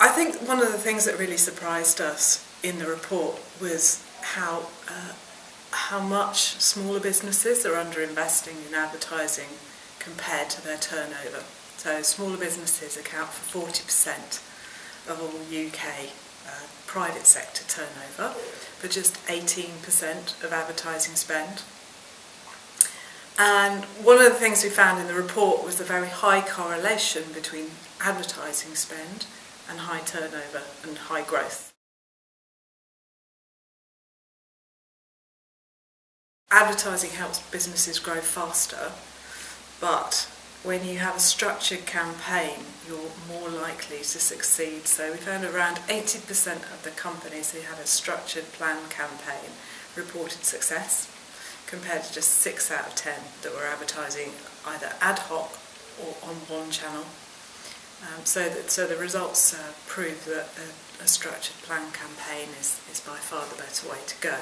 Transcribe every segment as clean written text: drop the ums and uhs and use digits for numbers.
I think one of the things that really surprised us in the report was how much smaller businesses are underinvesting in advertising compared to their turnover. So smaller businesses account for 40% of all UK private sector turnover, but just 18% of advertising spend. And one of the things we found in the report was the very high correlation between advertising spend and high turnover and high growth. Advertising helps businesses grow faster, but when you have a structured campaign, you're more likely to succeed. So we found around 80% of the companies who had a structured planned campaign reported success, compared to just 6 out of 10 that were advertising either ad hoc or on one channel. So the results prove that a structured planned campaign is by far the better way to go.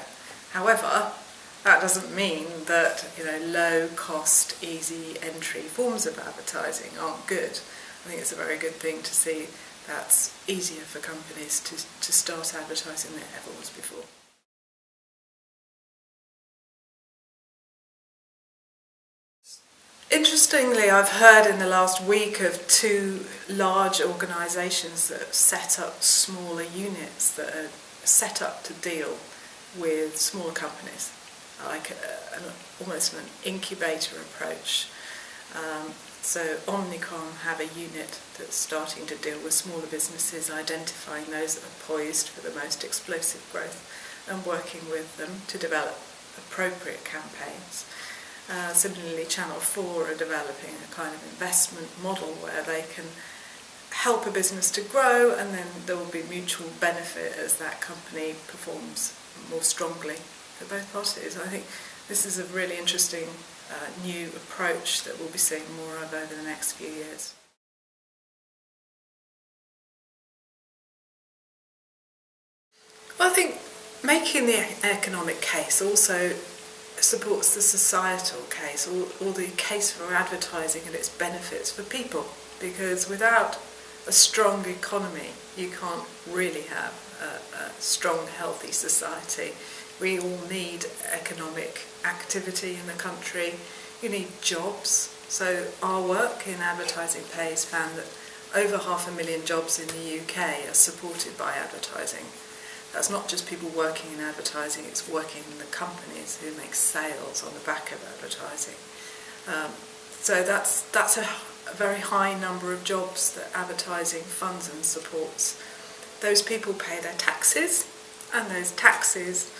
However, that doesn't mean that low cost, easy entry forms of advertising aren't good. I think it's a very good thing to see that's easier for companies to start advertising than it ever was before. Interestingly, I've heard in the last week of 2 large organisations that have set up smaller units that are set up to deal with smaller companies, like almost an incubator approach. So Omnicom have a unit that's starting to deal with smaller businesses, identifying those that are poised for the most explosive growth and working with them to develop appropriate campaigns. Similarly, Channel 4 are developing a kind of investment model where they can help a business to grow, and then there will be mutual benefit as that company performs more strongly for both parties. I think this is a really interesting new approach that we'll be seeing more of over the next few years. Well, I think making the economic case also supports the societal case, or the case for advertising and its benefits for people, because without a strong economy you can't really have a strong, healthy society. We all need economic activity in the country. You need jobs. So our work in Advertising Pays found that over 500,000 jobs in the UK are supported by advertising. That's not just people working in advertising, it's working in the companies who make sales on the back of advertising. So that's a very high number of jobs that advertising funds and supports. Those people pay their taxes, and those taxes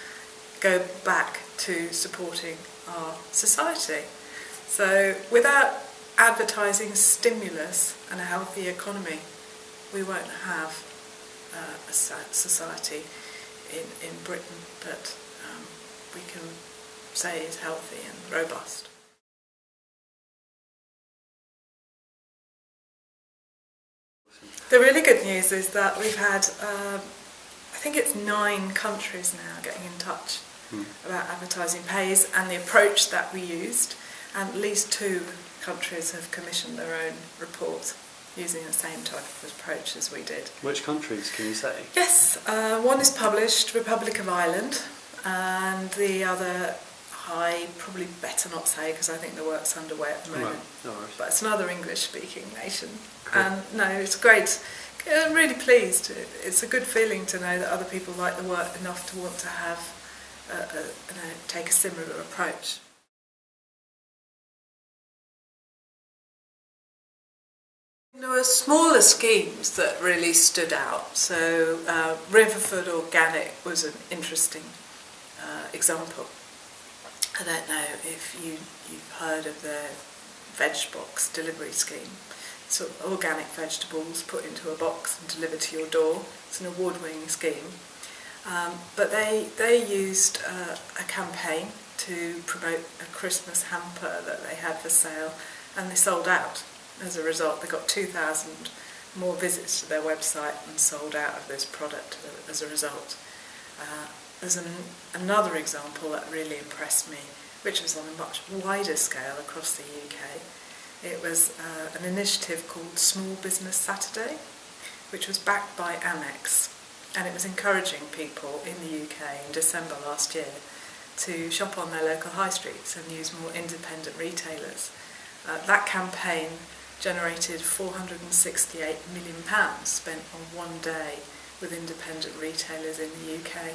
go back to supporting our society. So without advertising stimulus and a healthy economy, we won't have a society in Britain that we can say is healthy and robust. The really good news is that we've had, I think it's 9 countries now getting in touch about Advertising Pays and the approach that we used, and at least 2 countries have commissioned their own report using the same type of approach as we did. Which countries can you say? Yes, one is published, Republic of Ireland, and the other I probably better not say because I think the work's underway at the moment. Right. No worries. But it's another English-speaking nation. Cool. And no, it's great. I'm really pleased. It's a good feeling to know that other people like the work enough to want to have take a similar approach. There were smaller schemes that really stood out. So Riverford Organic was an interesting example. I don't know if you've heard of the veg box delivery scheme. So organic vegetables put into a box and delivered to your door. It's an award-winning scheme. But they used a campaign to promote a Christmas hamper that they had for sale, and they sold out. As a result, they got 2,000 more visits to their website and sold out of this product as a result. There's another example that really impressed me, which was on a much wider scale across the UK. It was an initiative called Small Business Saturday, which was backed by Amex, and it was encouraging people in the UK in December last year to shop on their local high streets and use more independent retailers. That campaign generated £468 million spent on one day with independent retailers in the UK.